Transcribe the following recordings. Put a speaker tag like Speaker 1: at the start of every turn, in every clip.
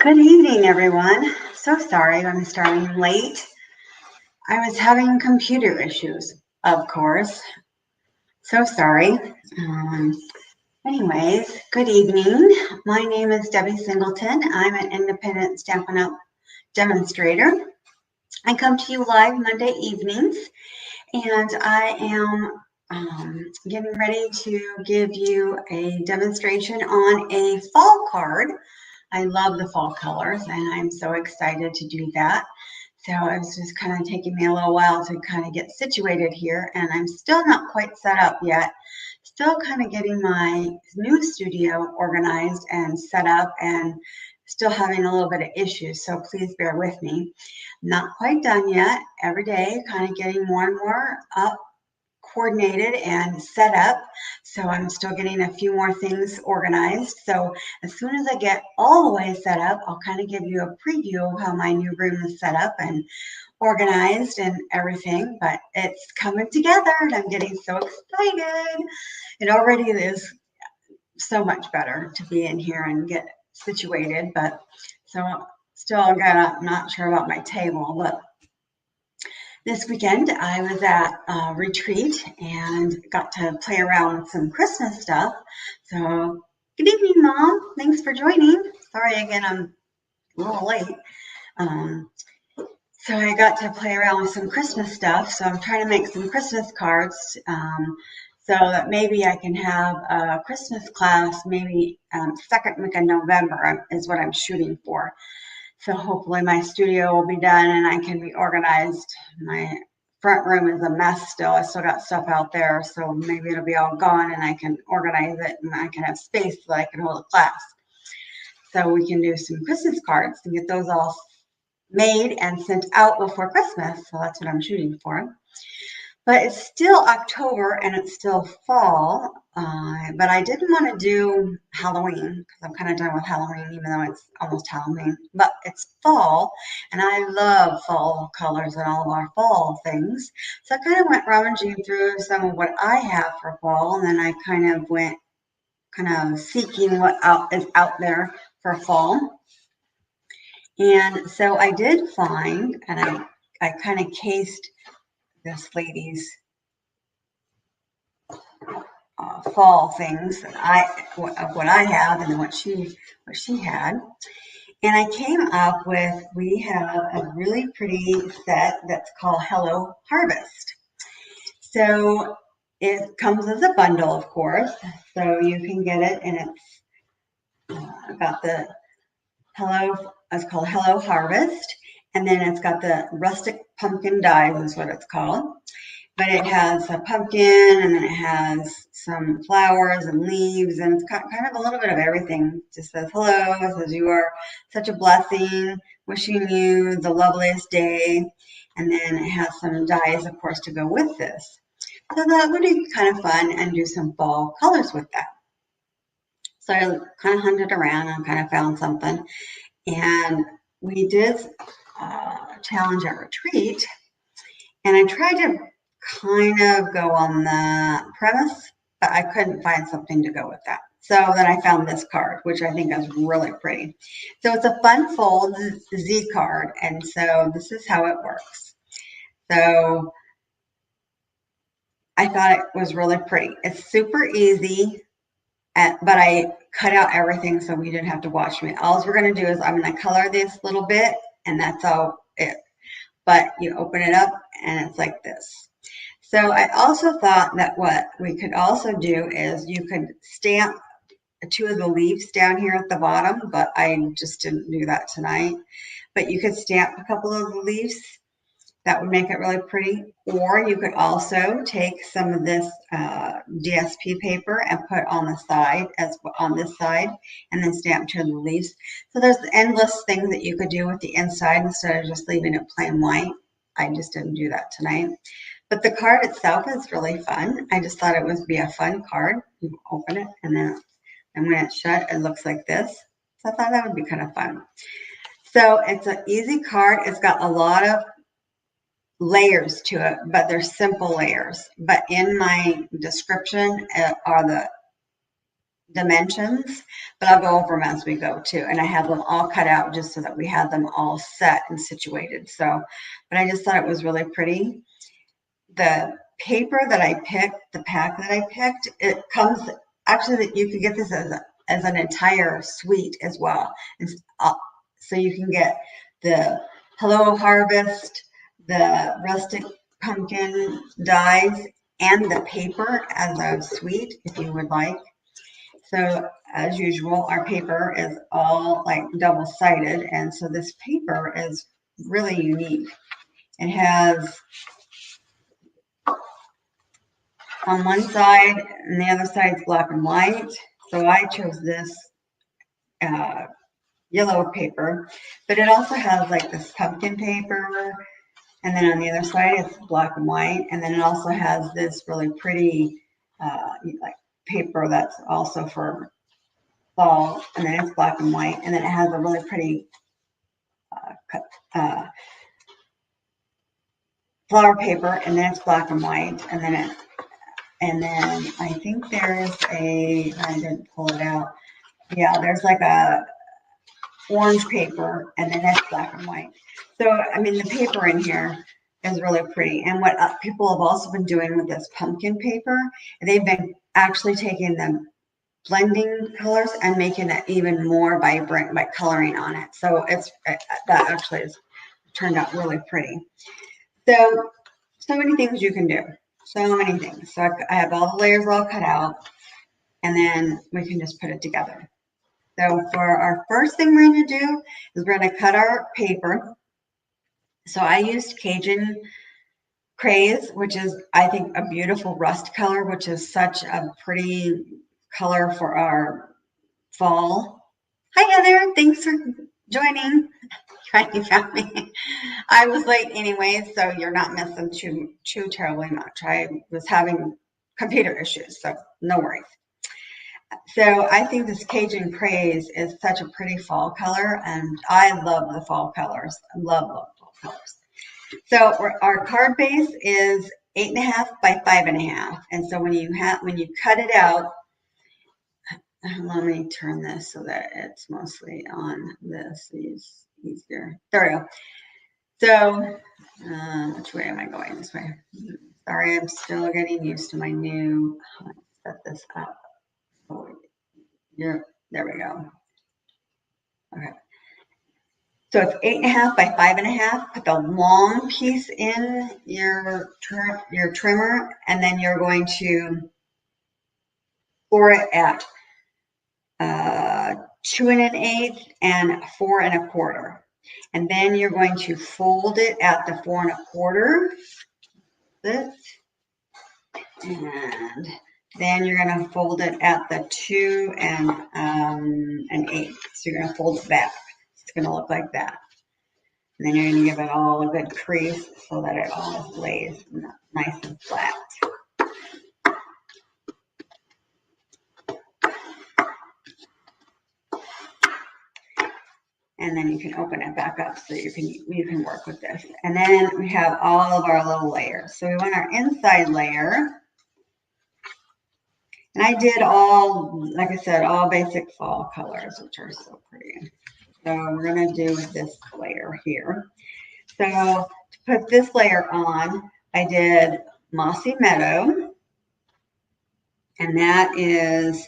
Speaker 1: Good evening, everyone. So sorry I'm starting late. I was having computer issues, of course. So sorry. Anyways, good evening. My name is Debbie Singleton. I'm an independent Stampin' Up! Demonstrator. I come to you live Monday evenings, and I am getting ready to give you a demonstration on a fall card. I love the fall colors, and I'm so excited to do that. So it's just kind of taking me a little while to kind of get situated here, and I'm still not quite set up yet. Still kind of getting my new studio organized and set up, and still having a little bit of issues, so please bear with me. Not quite done yet. Every day, kind of getting more and more up, coordinated and set up. So I'm still getting a few more things organized. So as soon as I get all the way set up, I'll kind of give you a preview of how my new room is set up and organized and everything, but it's coming together and I'm getting so excited. It already is so much better to be in here and get situated, but so still not sure about my table, but this weekend, I was at a retreat and got to play around with some Christmas stuff. So, good evening, Mom. Thanks for joining. Sorry again, I'm a little late. So I got to play around with some Christmas stuff. So I'm trying to make some Christmas cards so that maybe I can have a Christmas class maybe second week of November is what I'm shooting for. So hopefully my studio will be done and I can be organized. My front room is a mess still. I still got stuff out there, so maybe it'll be all gone and I can organize it and I can have space so I can hold a class. So we can do some Christmas cards and get those all made and sent out before Christmas. So that's what I'm shooting for. But it's still October and it's still fall, but I didn't want to do Halloween because I'm kind of done with Halloween, even though it's almost Halloween. But it's fall, and I love fall colors and all of our fall things. So I kind of went rummaging through some of what I have for fall, and then I kind of went seeking what is out there for fall. And so I did find, and I kind of cased this lady's fall things that what I have and what she had, and I came up with, we have a really pretty set that's called Hello Harvest. So it comes as a bundle, of course, so you can get it, and it's got the it's called Hello Harvest, and then it's got the Rustic Pumpkin dies is what it's called. But it has a pumpkin, and then it has some flowers and leaves, and it's got kind of a little bit of everything. It just says hello, it says you are such a blessing, wishing you the loveliest day, and then it has some dies, of course, to go with this. So that would be kind of fun and do some fall colors with that. So I kind of hunted around and kind of found something, and we did challenge at retreat, and I tried to kind of go on the premise, but I couldn't find something to go with that. So then I found this card, which I think is really pretty. So it's a fun fold Z card, and so this is how it works. So I thought it was really pretty. It's super easy, but I cut out everything so we didn't have to watch me. All we're going to do is I'm going to color this little bit, and that's all it. But you open it up, and it's like this. So I also thought that what we could also do is you could stamp two of the leaves down here at the bottom, but I just didn't do that tonight. But you could stamp a couple of the leaves. That would make it really pretty. Or you could also take some of this DSP paper and put on the side, on this side, and then stamp two of the leaves. So there's endless things that you could do with the inside instead of just leaving it plain white. I just didn't do that tonight. But the card itself is really fun. I just thought it would be a fun card. You open it, and then when it's shut, it looks like this. So I thought that would be kind of fun. So it's an easy card. It's got a lot of layers to it, but they're simple layers. But in my description are dimensions, but I'll go over them as we go too. And I have them all cut out just so that we have them all set and situated. So, but I just thought it was really pretty. The paper that I picked, the pack that I picked, it comes actually that you can get this as an entire suite as well. And, so you can get the Hello Harvest, the Rustic Pumpkin dies, and the paper as a suite if you would like. So as usual, our paper is all like double-sided, and so this paper is really unique. It has on one side, and the other side is black and white. So I chose this yellow paper, but it also has like this pumpkin paper, and then on the other side it's black and white, and then it also has this really pretty like paper that's also for fall, and then it's black and white, and then it has a really pretty flower paper, and then it's black and white, and then I think there's I didn't pull it out. Yeah, there's like a orange paper, and then that's black and white. So, I mean, the paper in here is really pretty. And what people have also been doing with this pumpkin paper, they've been actually taking the blending colors and making it even more vibrant by coloring on it. So that actually has turned out really pretty. So many things you can do. So many things. So I have all the layers all cut out, and then we can just put it together. So for our first thing we're going to do is we're going to cut our paper. So I used Cajun Craze, which is, I think, a beautiful rust color, which is such a pretty color for our fall. Hi, Heather. Thanks for joining. You found me. I was late anyway, so you're not missing too terribly much. I was having computer issues, so no worries. So I think this Cajun Craze is such a pretty fall color, and I love the fall colors. I love fall colors. So our card base is 8.5 by 5.5, and so when you cut it out, let me turn this so that it's mostly on this. It's easier. There we go. So which way am I going? This way. Sorry, I'm still getting used to my new. Let's set this up. Oh, there we go. Okay. So it's 8.5 by 5.5. Put the long piece in your trimmer, and then you're going to score it at 2 1/8 and 4 1/4. And then you're going to fold it at the 4 1/4. This. And then you're going to fold it at the 2 1/8. So you're going to fold it back. It's going to look like that. And then you're going to give it all a good crease so that it all lays nice and flat. And then you can open it back up so you can work with this. And then we have all of our little layers. So we want our inside layer. And I did all, like I said, all basic fall colors, which are so pretty. So we're going to do this layer here. So to put this layer on, I did Mossy Meadow. And that is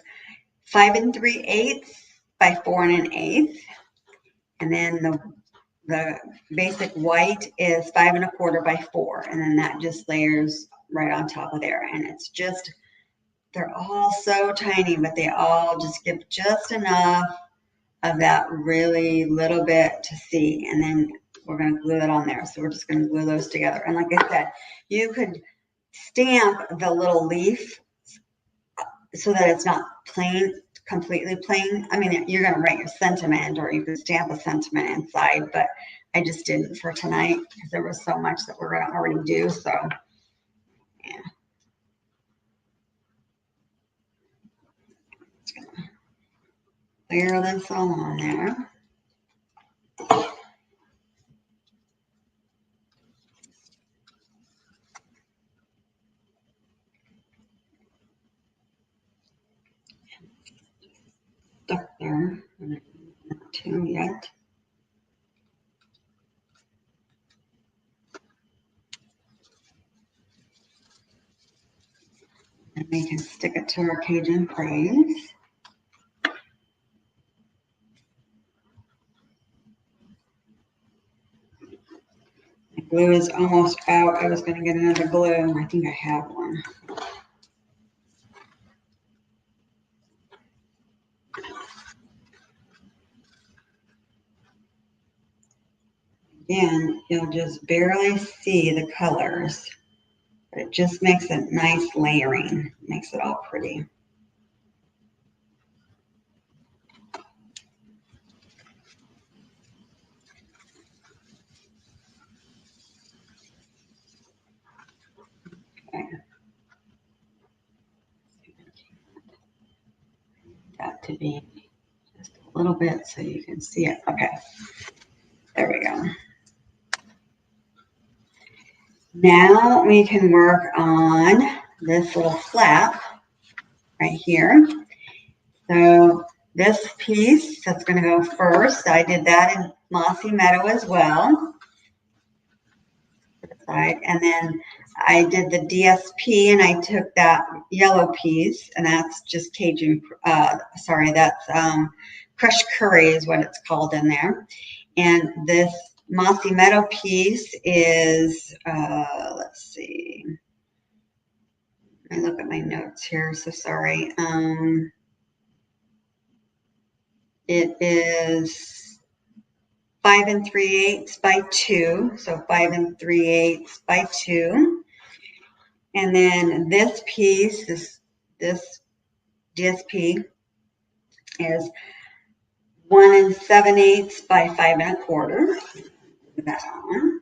Speaker 1: 5 3/8 by 4 1/8. And then the basic white is 5 1/4 by 4. And then that just layers right on top of there. And it's just, they're all so tiny, but they all just give just enough of that really little bit to see. And then we're going to glue it on there. So we're just going to glue those together. And like I said, you could stamp the little leaf so that it's not plain, completely plain. I mean, you're going to write your sentiment, or you could stamp a sentiment inside, but I just didn't for tonight because there was so much that we're going to already do. So, yeah. Just going to layer this all on there. to our Cajun Craze. The glue is almost out. I was going to get another glue. I think I have one. Again, you'll just barely see the colors, but it just makes a nice layering, makes it all pretty. Okay. Got to be just a little bit so you can see it. Okay, there we go. Now we can work on this little flap right here. So this piece that's going to go first, I did that in Mossy Meadow as well. And then I did the DSP and I took that yellow piece, and that's just Cajun, that's crushed curry is what it's called in there. And this Mossy Meadow piece is, let's see, let me look at my notes here, so sorry. It is 5 3/8 by 2, so 5 3/8 by 2. And then this piece, this DSP is 1 7/8 by 5 1/4. That one.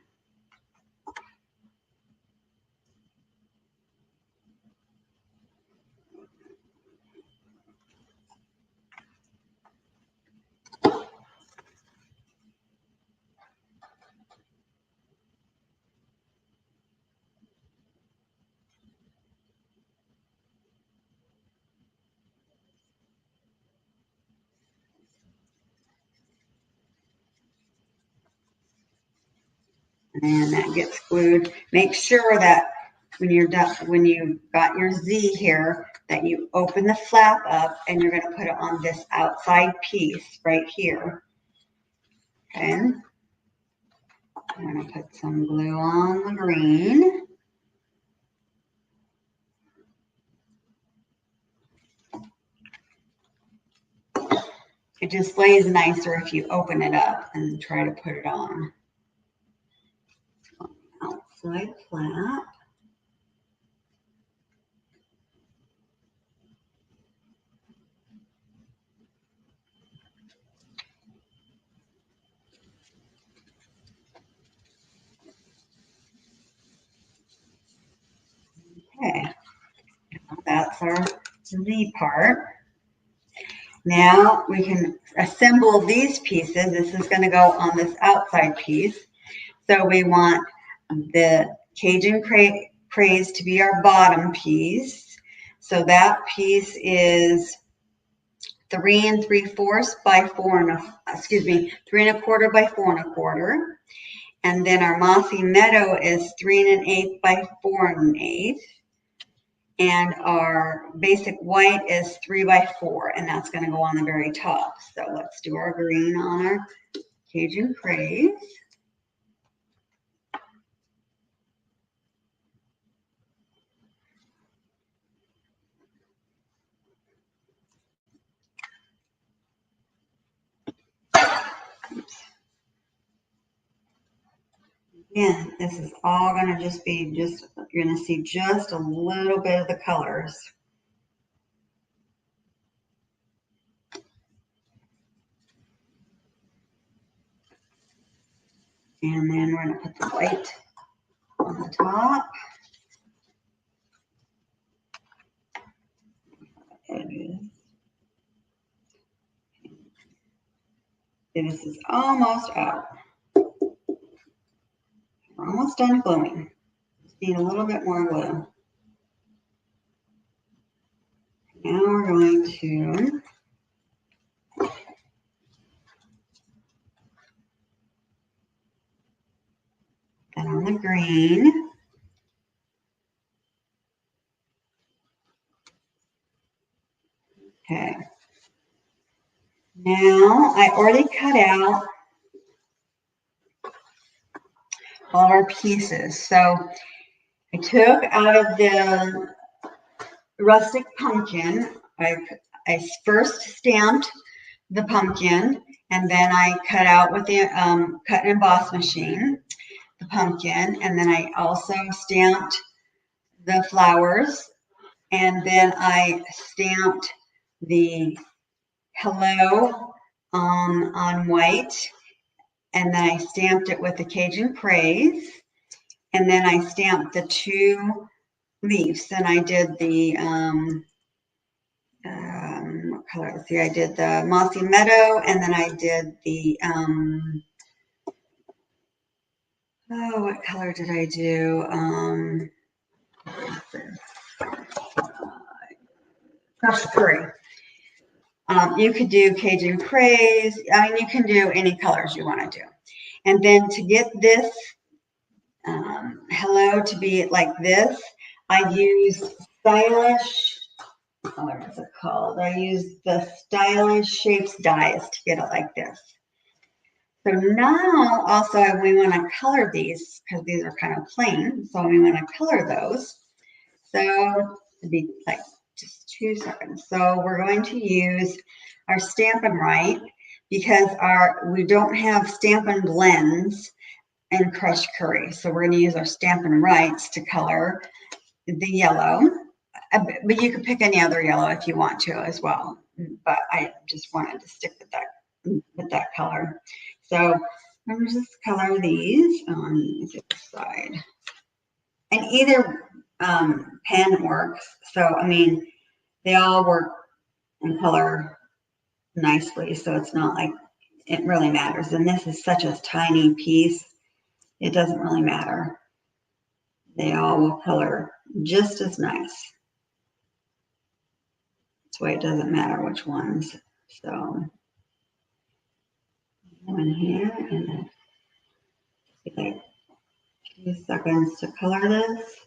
Speaker 1: And that gets glued. Make sure that when you're done, when you got your Z here, that you open the flap up and you're going to put it on this outside piece right here. Okay. I'm going to put some glue on the green. It just lays nicer if you open it up and try to put it on. Outside flap. Okay, that's our Z part. Now we can assemble these pieces. This is going to go on this outside piece. So we want the Cajun Craze to be our bottom piece. So that piece is 3 3/4 by 4 3 1/4 by 4 1/4. And then our Mossy Meadow is 3 1/8 by 4 1/8. And our basic white is 3 by 4, and that's going to go on the very top. So let's do our green on our Cajun Craze. Again, this is all going to just be you're going to see just a little bit of the colors. And then we're going to put the white on the top. This is almost out. We're almost done gluing. Just need a little bit more glue. Now we're going to put on the green. Now I already cut out all our pieces. So I took out of the Rustic Pumpkin, I first stamped the pumpkin, and then I cut out with the Cut Emboss machine the pumpkin, and then I also stamped the flowers, and then I stamped the hello on white, and then I stamped it with the Cajun Craze, and then I stamped the two leaves, and I did the what color? Let's see, I did the Mossy Meadow, and then I did the oh, what color did I do? Rustic Curry. You could do Cajun Craze. I mean, you can do any colors you want to do. And then to get this hello to be like this, I used Stylish, what color is it called? I used the Stylish Shapes dies to get it like this. So now also we want to color these because these are kind of plain. So we want to color those. So it'd be like just 2 seconds. So we're going to use our Stampin' Right because we don't have Stampin' Blends and Crushed Curry. So we're going to use our Stampin' Rights to color the yellow. But you can pick any other yellow if you want to as well. But I just wanted to stick with that color. So I'm going to just color these on the other side. And either pen works. So, I mean, they all work and color nicely. So it's not like it really matters. And this is such a tiny piece. It doesn't really matter. They all will color just as nice. That's why it doesn't matter which ones. So one here and then like 2 seconds to color this.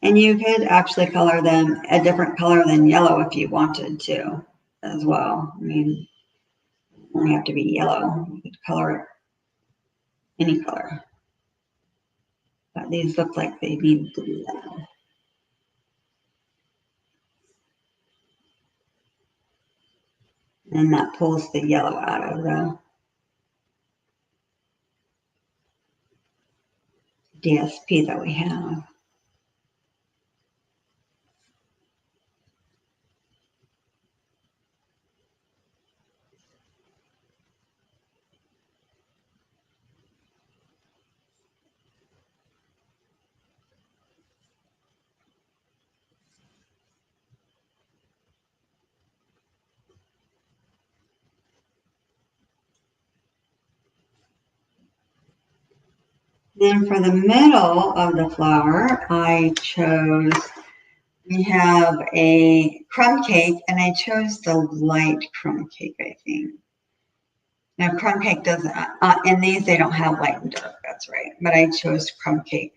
Speaker 1: And you could actually color them a different color than yellow if you wanted to as well. I mean, it doesn't have to be yellow. You could color it any color. But these look like they need to be yellow. And that pulls the yellow out of the DSP that we have. Then for the middle of the flower, we have a crumb cake, and I chose the light crumb cake, I think. Now, crumb cake doesn't, in these, they don't have light and dark, that's right. But I chose crumb cake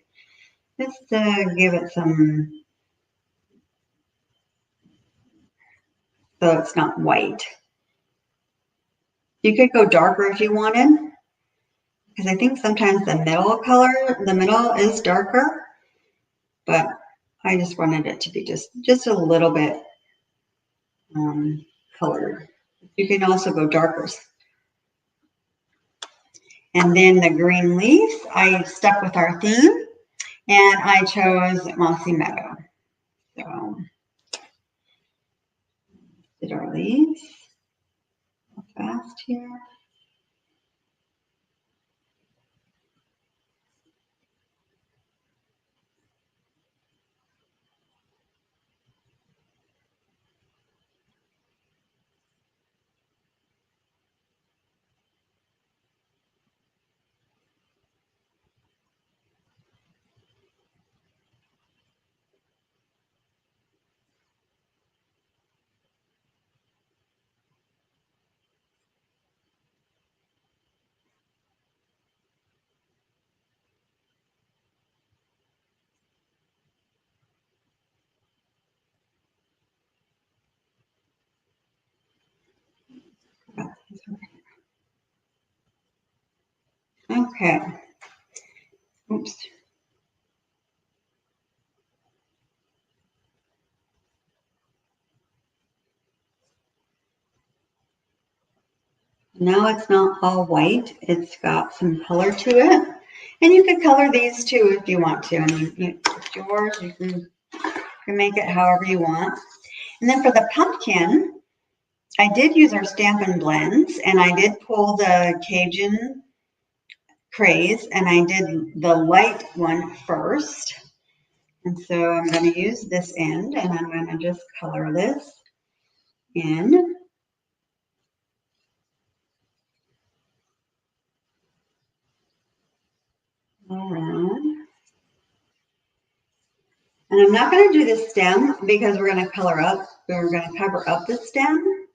Speaker 1: just to give it some, so it's not white. You could go darker if you wanted, because I think sometimes the middle is darker, but I just wanted it to be just a little bit colored. You can also go darker. And then the green leaves, I stuck with our theme, and I chose Mossy Meadow. So, did our leaves fast here. Okay. Oops. Now it's not all white. It's got some color to it. And you could color these too if you want to. I mean, it's yours. You can make it however you want. And then for the pumpkin, I did use our Stampin' Blends, and I did pull the Cajun Craze, and I did the light one first. And so I'm going to use this end, and I'm going to just color this in. Around. And I'm not going to do the stem because we're going to cover up the stem.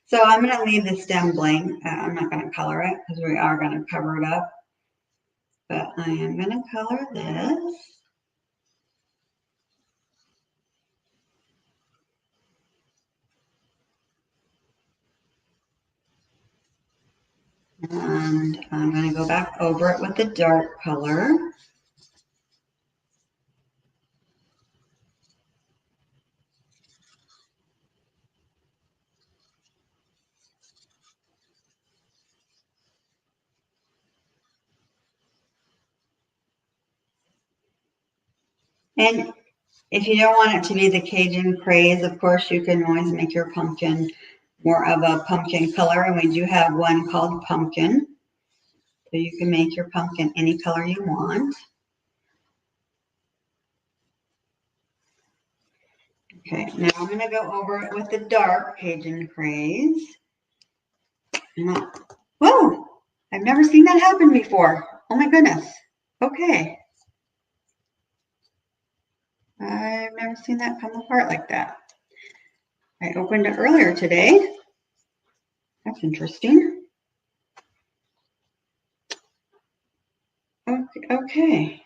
Speaker 1: So I'm going to leave the stem blank. I'm not going to color it because we are going to cover it up. But I am going to color this. And I'm going to go back over it with the dark color. And if you don't want it to be the Cajun Craze, of course, you can always make your pumpkin more of a pumpkin color. And we do have one called Pumpkin. So you can make your pumpkin any color you want. Okay, now I'm going to go over it with the dark Cajun Craze. Whoa! I've never seen that happen before. Oh my goodness. Okay. I've never seen that come apart like that. I opened it earlier today. That's interesting. Okay.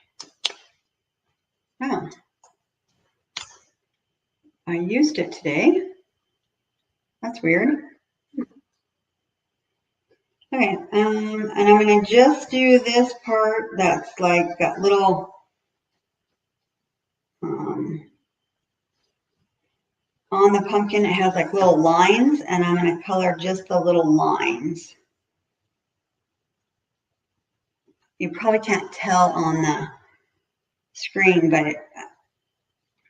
Speaker 1: Oh. I used it today. That's weird. Okay, and I'm going to just do this part that's like got little on the pumpkin, it has like little lines, and I'm going to color just the little lines. You probably can't tell on the screen, but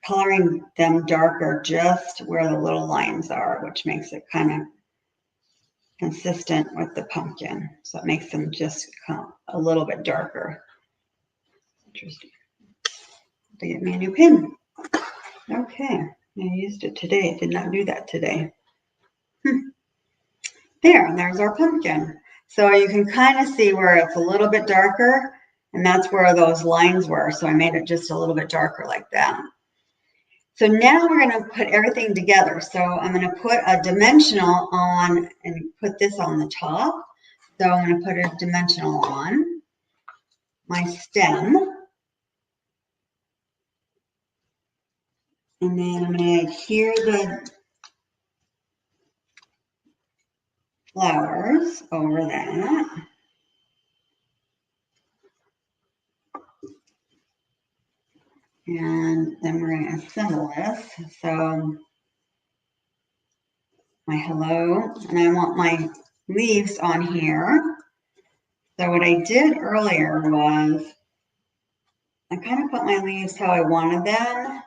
Speaker 1: coloring them darker just where the little lines are, which makes it kind of consistent with the pumpkin. So it makes them just a little bit darker. Interesting. To get me a new pin. Okay, I used it today. Did not do that today. There's our pumpkin. So you can kind of see where it's a little bit darker, and that's where those lines were. So I made it just a little bit darker like that. So now we're going to put everything together. So I'm going to put a dimensional on and put this on the top. So I'm going to put a dimensional on my stem. And then I'm going to adhere the flowers over that. And then we're going to assemble this. So my hello, and I want my leaves on here. So what I did earlier was I kind of put my leaves how I wanted them.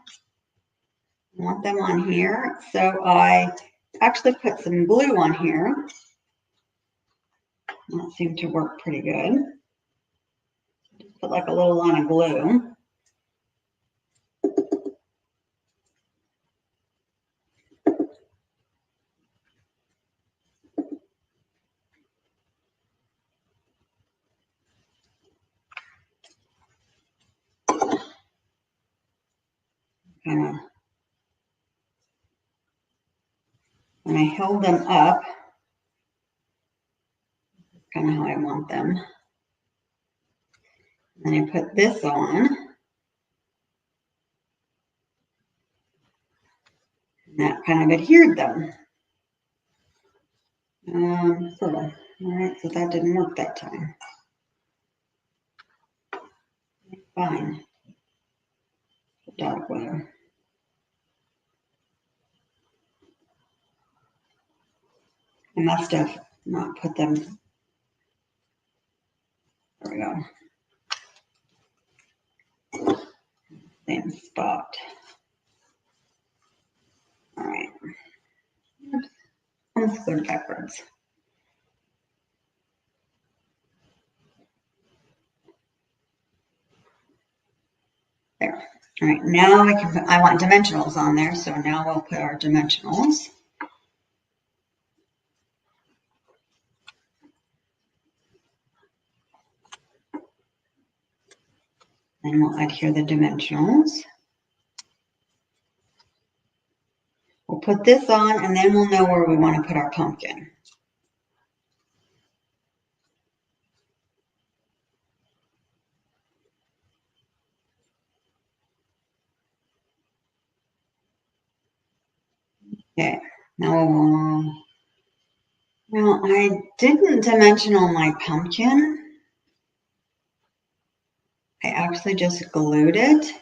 Speaker 1: I want them on here. So I actually put some glue on here. That seemed to work pretty good. Just put like a little line of glue. Kind of, and I held them up, kind of how I want them. And I put this on. And that kind of adhered them. Sort of. All right, so that didn't work that time. find the dogwood. I must have not put them. There we go. Same spot. All right. Oops. Almost go backwards. There. All right. Now I can. I want dimensionals on there, so now we'll put our dimensionals. And we'll add here the dimensionals. We'll put this on, and then we'll know where we want to put our pumpkin. Okay, now I didn't dimensional my pumpkin. I actually just glued it.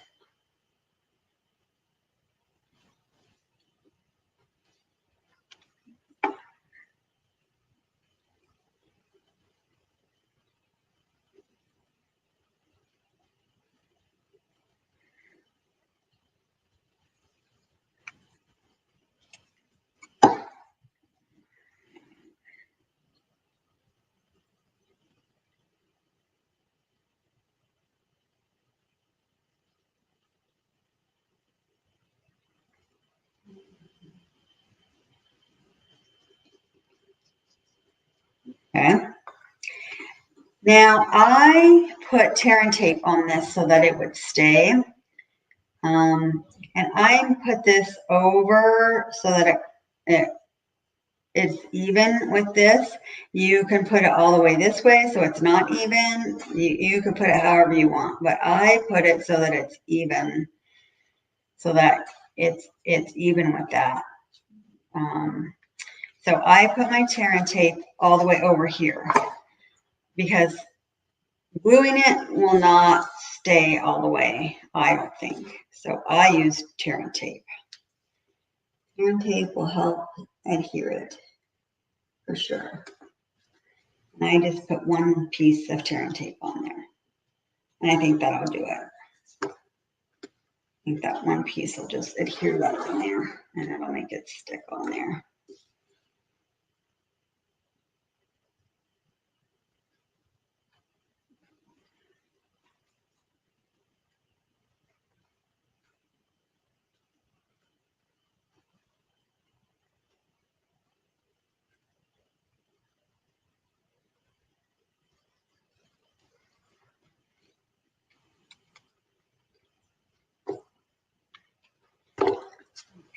Speaker 1: Okay. Now I put tear and tape on this so that it would stay. And I put this over so that it's even with this. You can put it all the way this way so it's not even. You can put it however you want, but I put it so that it's even, so that it's even with that. So I put my tear and tape all the way over here because gluing it will not stay all the way, I don't think. So I use tear and tape. Tear and tape will help adhere it for sure. And I just put one piece of tear and tape on there. And I think that'll do it. I think that one piece will just adhere that in there and it'll make it stick on there.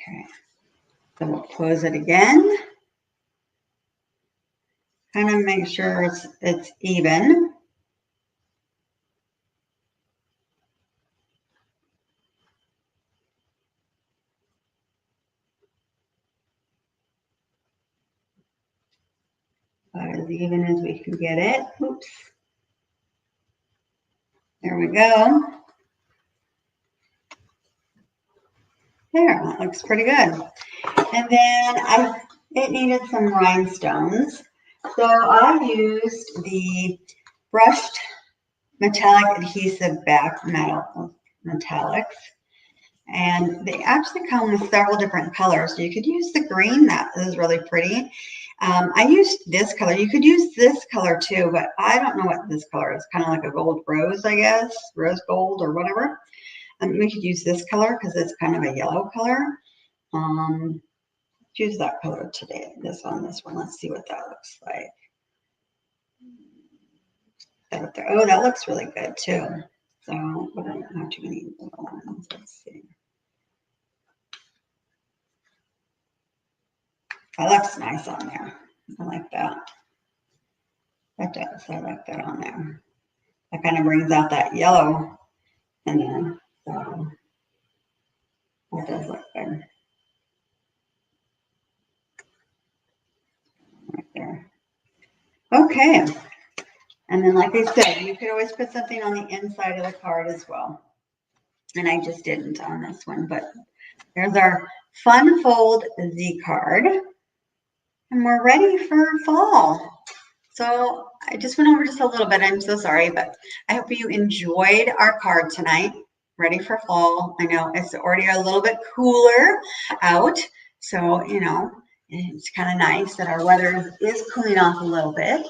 Speaker 1: Okay, so we'll close it again. Kind of make sure it's even. About as even as we can get it. Oops. There we go. There, that looks pretty good. And then it needed some rhinestones. So I used the brushed metallic adhesive back metal metallics. And they actually come with several different colors. You could use the green, that is really pretty. I used this color. You could use this color too, but I don't know what this color is. Kind of like a gold rose, I guess, rose gold or whatever. We could use this color because it's kind of a yellow color. Choose that color today. This one. Let's see what that looks like. Oh, that looks really good too. So, but I don't have too many little ones. Let's see. That looks nice on there. I like that. That does. I like that on there. That kind of brings out that yellow in there. So that does look good. Right there. Okay. And then, like I said, you could always put something on the inside of the card as well. And I just didn't on this one, but there's our Fun Fold Z card. And we're ready for fall. So I just went over just a little bit. I'm so sorry, but I hope you enjoyed our card tonight. Ready for fall. I know it's already a little bit cooler out. So, you know, it's kind of nice that our weather is cooling off a little bit.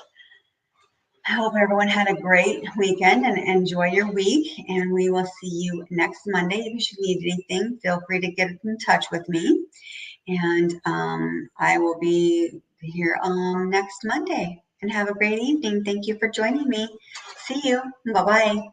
Speaker 1: I hope everyone had a great weekend and enjoy your week. And we will see you next Monday. If you should need anything, feel free to get in touch with me. And I will be here next Monday. And have a great evening. Thank you for joining me. See you. Bye-bye.